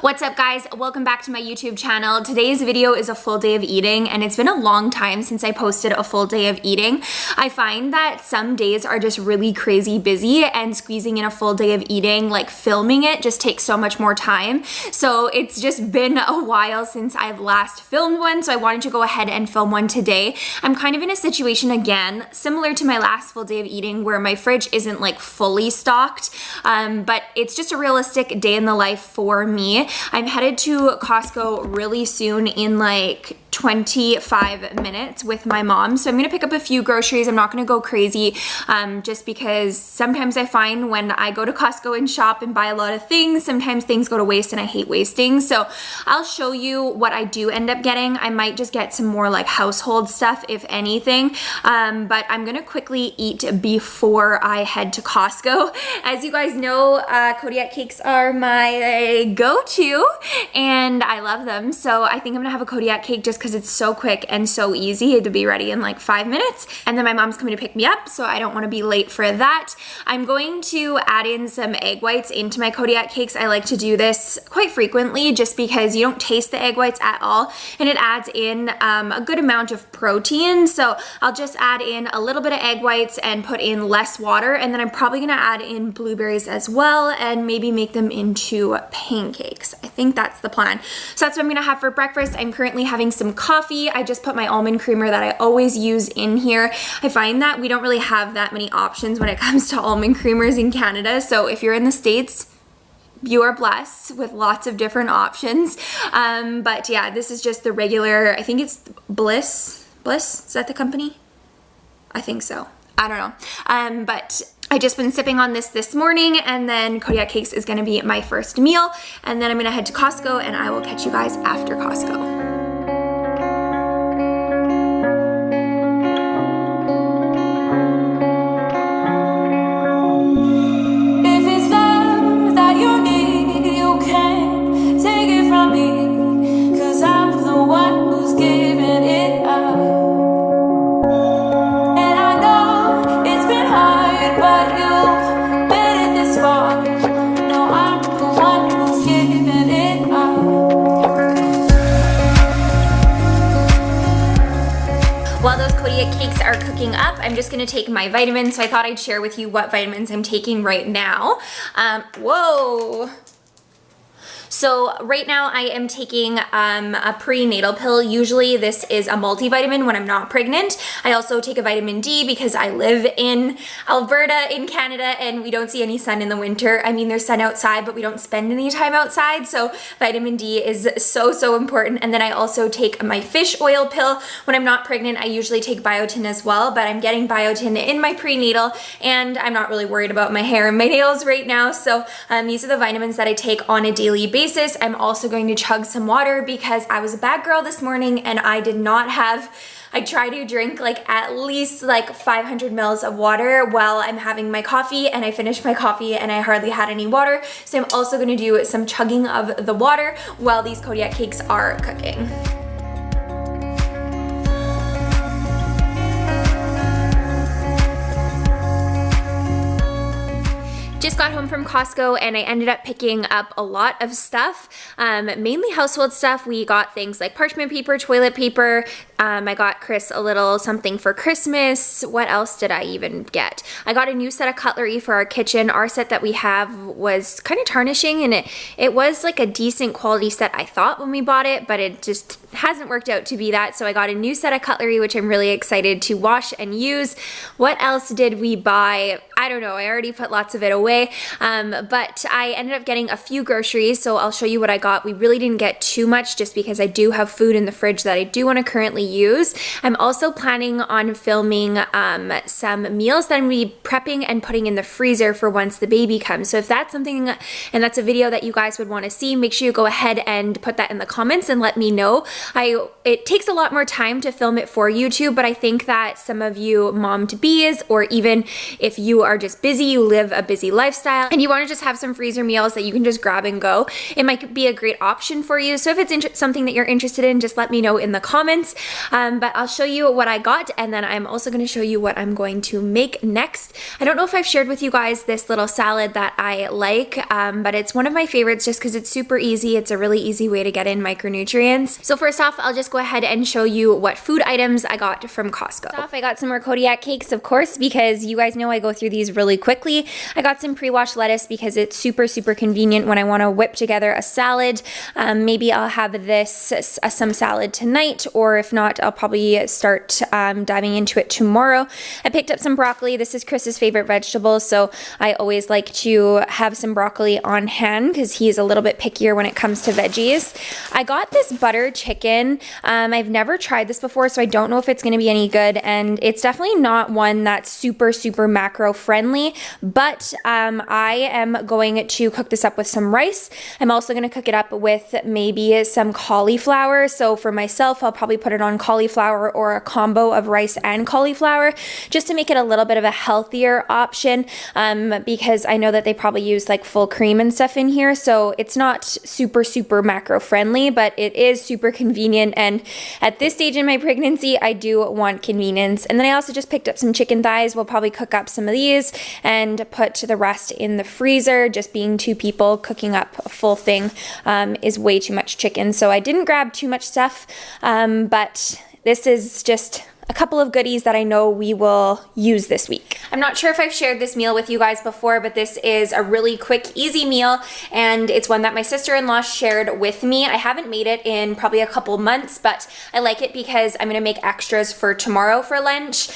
What's up guys? Welcome back to my YouTube channel. Today's video is a full day of eating and it's been a long time since I posted a full day of eating. I find that some days are just really crazy busy and squeezing in a full day of eating, like filming it, just takes so much more time. So it's just been a while since I've last filmed one, so I wanted to go ahead and film one today. I'm kind of in a situation again, similar to my last full day of eating, where my fridge isn't like fully stocked, but it's just a realistic day in the life for me. I'm headed to Costco really soon in like 25 minutes with my mom. So I'm gonna pick up a few groceries. I'm not gonna go crazy just because sometimes I find when I go to Costco and shop and buy a lot of things, sometimes things go to waste and I hate wasting. So I'll show you what I do end up getting. I might just get some more like household stuff if anything, but I'm gonna quickly eat before I head to Costco. As you guys know, Kodiak cakes are my go-to and I love them. So I think I'm gonna have a Kodiak cake just because it's so quick and so easy to be ready in like 5 minutes. And then my mom's coming to pick me up, so I don't want to be late for that. I'm going to add in some egg whites into my Kodiak cakes. I like to do this quite frequently just because you don't taste the egg whites at all and it adds in a good amount of protein. So I'll just add in a little bit of egg whites and put in less water, and then I'm probably gonna add in blueberries as well and maybe make them into pancakes. I think that's the plan. So that's what I'm gonna have for breakfast. I'm currently having some coffee. I just put my almond creamer that I always use in here. I find that we don't really have that many options when it comes to almond creamers in Canada. So if you're in the States, you are blessed with lots of different options. But yeah, this is just the regular, I think it's Bliss. Bliss, is that the company? I think so. I don't know. But I just been sipping on this morning, and then Kodiak cakes is gonna be my first meal. And then I'm gonna head to Costco and I will catch you guys after Costco. While those Kodiak cakes are cooking up, I'm just gonna take my vitamins. So I thought I'd share with you what vitamins I'm taking right now. Whoa. So right now I am taking a prenatal pill. Usually this is a multivitamin when I'm not pregnant. I also take a vitamin D because I live in Alberta in Canada and we don't see any sun in the winter. I mean, there's sun outside, but we don't spend any time outside. So vitamin D is so important. And then I also take my fish oil pill. When I'm not pregnant, I usually take biotin as well, but I'm getting biotin in my prenatal and I'm not really worried about my hair and my nails right now. So these are the vitamins that I take on a daily basis. I'm also going to chug some water because I was a bad girl this morning and I did not have, I try to drink like at least like 500 mils of water while I'm having my coffee, and I finished my coffee and I hardly had any water. So I'm also going to do some chugging of the water while these Kodiak cakes are cooking. Just got home from Costco and I ended up picking up a lot of stuff, mainly household stuff. We got things like parchment paper, toilet paper. I got Chris a little something for Christmas. What else did I even get? I got a new set of cutlery for our kitchen. Our set that we have was kind of tarnishing, and it was like a decent quality set I thought when we bought it, but it just hasn't worked out to be that. So I got a new set of cutlery, which I'm really excited to wash and use. What else did we buy? I don't know. I already put lots of it away, but I ended up getting a few groceries, so I'll show you what I got. We really didn't get too much just because I do have food in the fridge that I do want to currently use. I'm also planning on filming some meals that I'm going to be prepping and putting in the freezer for once the baby comes. So if that's something and that's a video that you guys would want to see, make sure you go ahead and put that in the comments and let me know. It takes a lot more time to film it for YouTube, but I think that some of you mom-to-bees, or even if you are just busy, you live a busy lifestyle, and you want to just have some freezer meals that you can just grab and go, it might be a great option for you. So if it's something that you're interested in, just let me know in the comments. But I'll show you what I got, and then I'm also going to show you what I'm going to make next. I don't know if I've shared with you guys this little salad that I like, but it's one of my favorites just because it's super easy. It's a really easy way to get in micronutrients. So first off, I'll just go ahead and show you what food items I got from Costco. First off, I got some more Kodiak cakes, of course, because you guys know I go through these really quickly. I got some pre-washed lettuce because it's super convenient when I want to whip together a salad. Maybe I'll have this some salad tonight, or if not, I'll probably start diving into it tomorrow. I picked up some broccoli. This is Chris's favorite vegetable, so I always like to have some broccoli on hand because he's a little bit pickier when it comes to veggies. I got this butter chicken. I've never tried this before, so I don't know if it's going to be any good, and it's definitely not one that's super macro friendly, but I am going to cook this up with some rice. I'm also going to cook it up with maybe some cauliflower. So for myself, I'll probably put it on cauliflower or a combo of rice and cauliflower just to make it a little bit of a healthier option, because I know that they probably use like full cream and stuff in here, so it's not super macro friendly, but it is super convenient, and at this stage in my pregnancy, I do want convenience. And then I also just picked up some chicken thighs. We'll probably cook up some of these and put the rest in the freezer. Just being 2 people, cooking up a full thing is way too much chicken, so I didn't grab too much stuff, but this is just a couple of goodies that I know we will use this week. I'm not sure if I've shared this meal with you guys before, but this is a really quick, easy meal, and it's one that my sister-in-law shared with me. I haven't made it in probably a couple months, but I like it because I'm gonna make extras for tomorrow for lunch,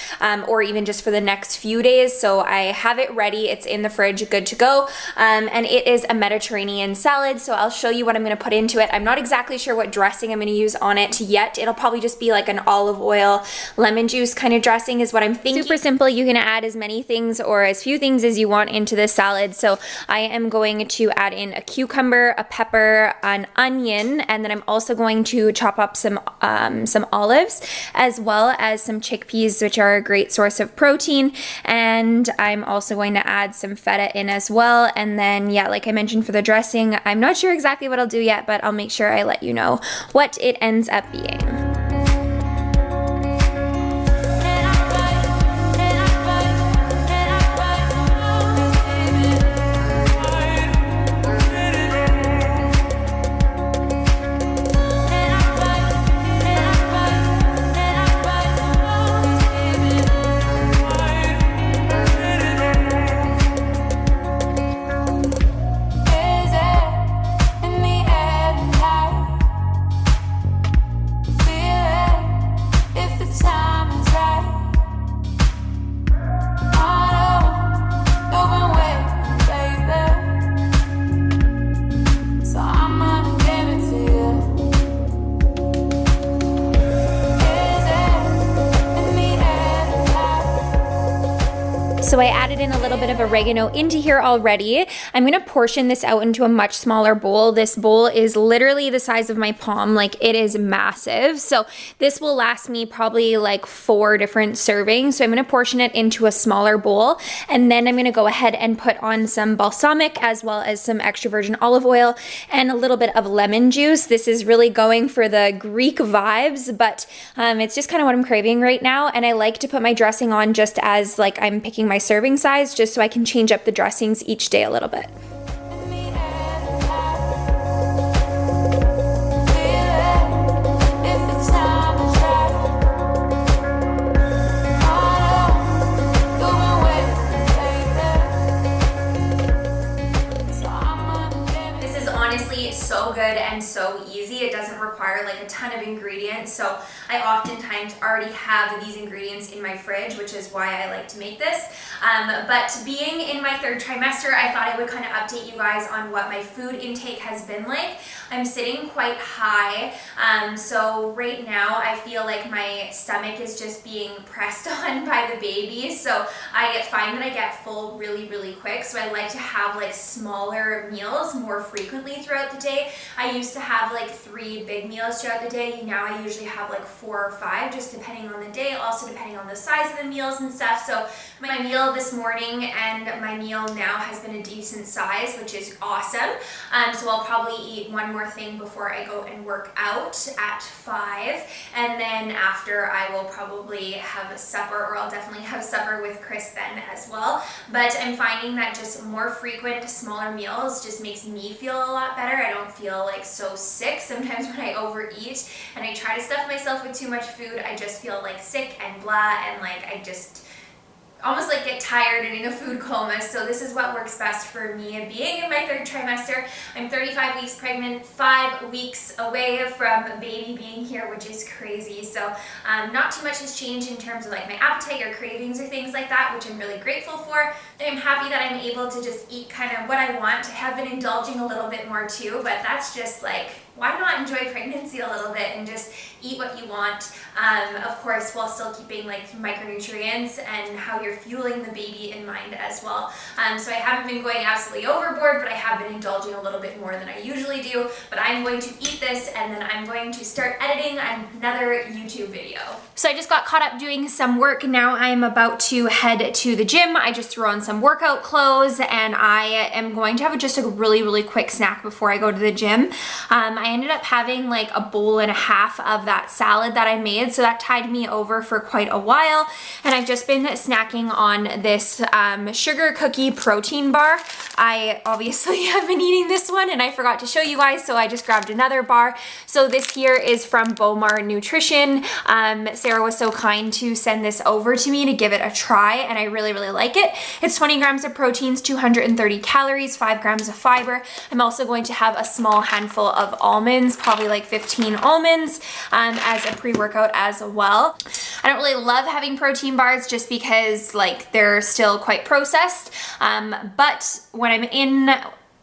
or even just for the next few days. So I have it ready, it's in the fridge, good to go, and it is a Mediterranean salad, so I'll show you what I'm gonna put into it. I'm not exactly sure what dressing I'm gonna use on it yet. It'll probably just be like an olive oil, lemon juice kind of dressing is what I'm thinking. Super simple. You can add as many things or as few things as you want into this salad. So I am going to add in a cucumber, a pepper, an onion, and then I'm also going to chop up some olives, as well as some chickpeas, which are a great source of protein. And I'm also going to add some feta in as well. And then, yeah, like I mentioned for the dressing, I'm not sure exactly what I'll do yet, but I'll make sure I let you know what it ends up being. So I added in a little bit of oregano into here already. I'm gonna portion this out into a much smaller bowl. This bowl is literally the size of my palm, like it is massive. So this will last me probably like 4 different servings. So I'm gonna portion it into a smaller bowl, and then I'm gonna go ahead and put on some balsamic as well as some extra virgin olive oil and a little bit of lemon juice. This is really going for the Greek vibes, but it's just kind of what I'm craving right now. And I like to put my dressing on just as like I'm picking my serving size, just so I can change up the dressings each day a little bit. So good and so easy. It doesn't require like a ton of ingredients, so I oftentimes already have these ingredients in my fridge, which is why I like to make this. But being in my 3rd trimester, I thought I would kind of update you guys on what my food intake has been like. I'm sitting quite high, so right now I feel like my stomach is just being pressed on by the baby, so I find that I get full really quick, so I like to have like smaller meals more frequently throughout the day. I used to have like 3 big meals throughout the day. Now I usually have like 4 or 5, just depending on the day, also depending on the size of the meals and stuff. So my meal this morning and my meal now has been a decent size, which is awesome. So I'll probably eat one more thing before I go and work out at 5, and then after I will probably have a supper, or I'll definitely have supper with Chris then as well. But I'm finding that just more frequent, smaller meals just makes me feel a lot better. I don't feel like so sick. Sometimes when I overeat and I try to stuff myself with too much food, I just feel like sick and blah, and like I just almost like get tired and in a food coma. So this is what works best for me. Being in my 3rd trimester, I'm 35 weeks pregnant, 5 weeks away from baby being here, which is crazy. So not too much has changed in terms of like my appetite or cravings or things like that, which I'm really grateful for. I'm happy that I'm able to just eat kind of what I want. I have been indulging a little bit more too, but that's just like, why not enjoy pregnancy a little bit and just eat what you want, of course, while still keeping like micronutrients and how you're fueling the baby in mind as well. So I haven't been going absolutely overboard, but I have been indulging a little bit more than I usually do. But I'm going to eat this, and then I'm going to start editing another YouTube video. So I just got caught up doing some work. Now I'm about to head to the gym. I just threw on some workout clothes, and I am going to have just a really quick snack before I go to the gym. I ended up having like a bowl and a half of that salad that I made, so that tied me over for quite a while. And I've just been snacking on this sugar cookie protein bar. I obviously have been eating this one and I forgot to show you guys, so I just grabbed another bar. So this here is from Bomar Nutrition. Sarah was so kind to send this over to me to give it a try, and I really like it. It's 20 grams of proteins, 230 calories, 5 grams of fiber. I'm also going to have a small handful of almonds, probably like 15 almonds, as a pre-workout as well. I don't really love having protein bars just because like they're still quite processed, but when I'm in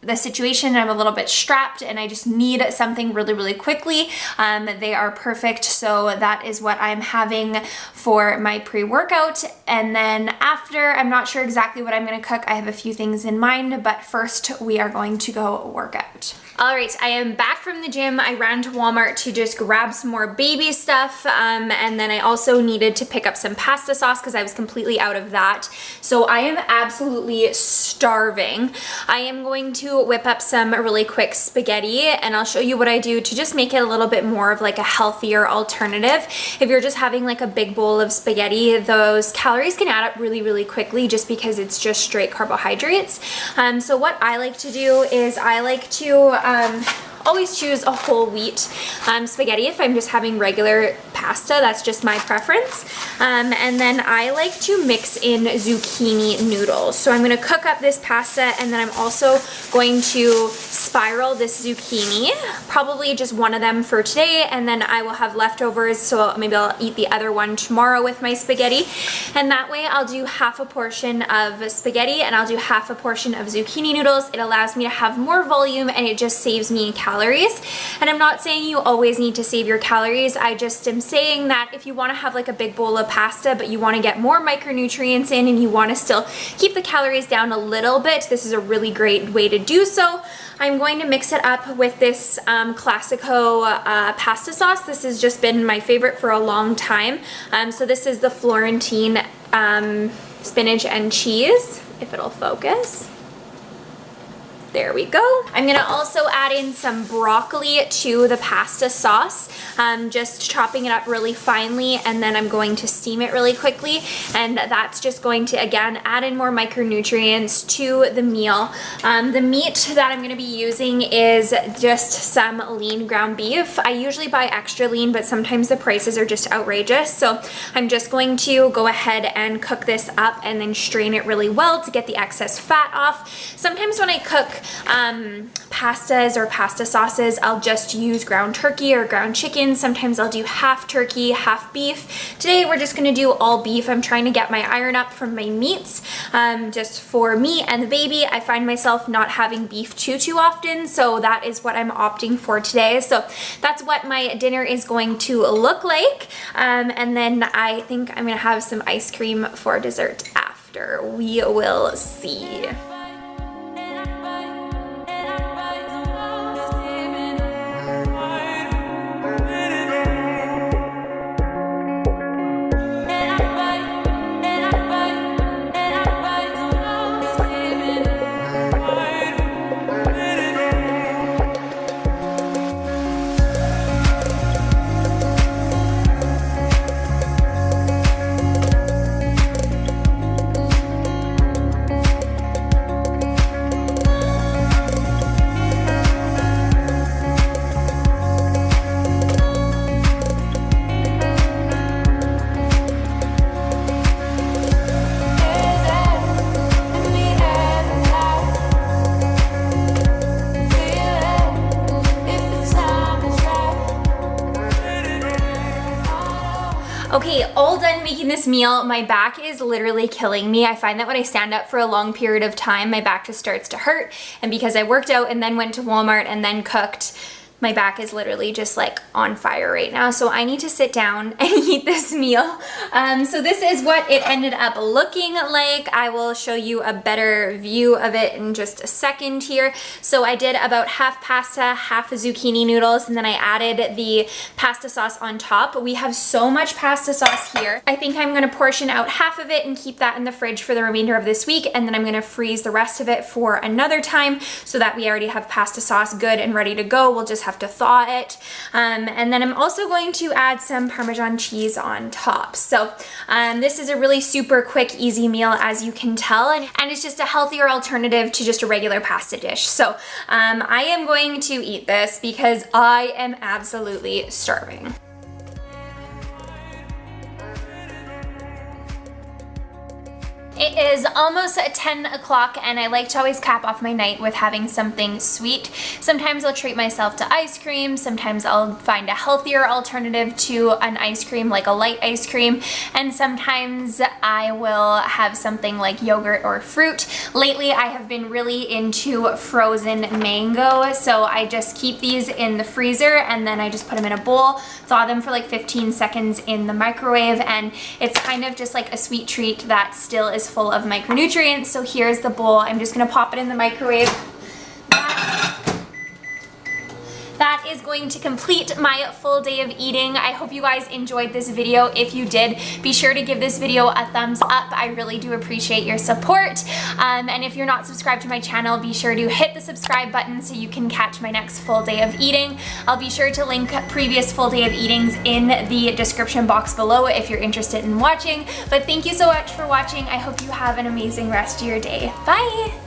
the situation, I'm a little bit strapped and I just need something really quickly, they are perfect. So that is what I'm having for my pre-workout. And then after, I'm not sure exactly what I'm going to cook. I have a few things in mind, but first we are going to go work out. All right, I am back from the gym. I ran to Walmart to just grab some more baby stuff, and then I also needed to pick up some pasta sauce because I was completely out of that. So I am absolutely starving. I am going to whip up some really quick spaghetti, and I'll show you what I do to just make it a little bit more of like a healthier alternative. If you're just having like a big bowl of spaghetti, those calories can add up really quickly just because it's just straight carbohydrates. So what I like to do is I like to always choose a whole wheat spaghetti if I'm just having regular pasta. That's just my preference. And then I like to mix in zucchini noodles. So I'm going to cook up this pasta, and then I'm also going to spiral this zucchini, probably just one of them for today, and then I will have leftovers, so maybe I'll eat the other one tomorrow with my spaghetti. And that way I'll do half a portion of spaghetti and I'll do half a portion of zucchini noodles. It allows me to have more volume and it just saves me calories. And I'm not saying you always need to save your calories. I just am saying that if you want to have like a big bowl of pasta but you want to get more micronutrients in and you want to still keep the calories down a little bit, this is a really great way to do so. I'm going to mix it up with this Classico pasta sauce. This has just been my favorite for a long time. So this is the Florentine spinach and cheese, if it'll focus. There we go. I'm gonna also add in some broccoli to the pasta sauce, just chopping it up really finely, and then I'm going to steam it really quickly, and that's just going to, again, add in more micronutrients to the meal. The meat that I'm gonna be using is just some lean ground beef. I usually buy extra lean, but sometimes the prices are just outrageous, so I'm just going to go ahead and cook this up and then strain it really well to get the excess fat off. Sometimes when I cook pastas or pasta sauces, I'll just use ground turkey or ground chicken. Sometimes I'll do half turkey, half beef. Today we're just gonna do all beef. I'm trying to get my iron up from my meats. Just for me and the baby, I find myself not having beef too often, so that is what I'm opting for today. So that's what my dinner is going to look like. And then I think I'm gonna have some ice cream for dessert after. We will see. Okay, all done making this meal. My back is literally killing me. I find that when I stand up for a long period of time, my back just starts to hurt. And because I worked out and then went to Walmart and then cooked, my back is literally just like on fire right now. So I need to sit down and eat this meal. So this is what it ended up looking like. I will show you a better view of it in just a second here. So I did about half pasta, half zucchini noodles, and then I added the pasta sauce on top. We have so much pasta sauce here. I think I'm gonna portion out half of it and keep that in the fridge for the remainder of this week. And then I'm gonna freeze the rest of it for another time so that we already have pasta sauce good and ready to go. We'll just have to thaw it. And then I'm also going to add some Parmesan cheese on top. So this is a really super quick, easy meal, as you can tell, and it's just a healthier alternative to just a regular pasta dish. So I am going to eat this because I am absolutely starving. It is almost 10 o'clock and I like to always cap off my night with having something sweet. Sometimes I'll treat myself to ice cream, sometimes I'll find a healthier alternative to an ice cream, like a light ice cream, and sometimes I will have something like yogurt or fruit. Lately I have been really into frozen mango, so I just keep these in the freezer and then I just put them in a bowl, thaw them for like 15 seconds in the microwave, and it's kind of just like a sweet treat that still is full of micronutrients. So here's the bowl. I'm just gonna pop it in the microwave. That is going to complete my full day of eating. I hope you guys enjoyed this video. If you did, be sure to give this video a thumbs up. I really do appreciate your support. And if you're not subscribed to my channel, be sure to hit the subscribe button so you can catch my next full day of eating. I'll be sure to link previous full day of eatings in the description box below if you're interested in watching. But thank you so much for watching. I hope you have an amazing rest of your day. Bye!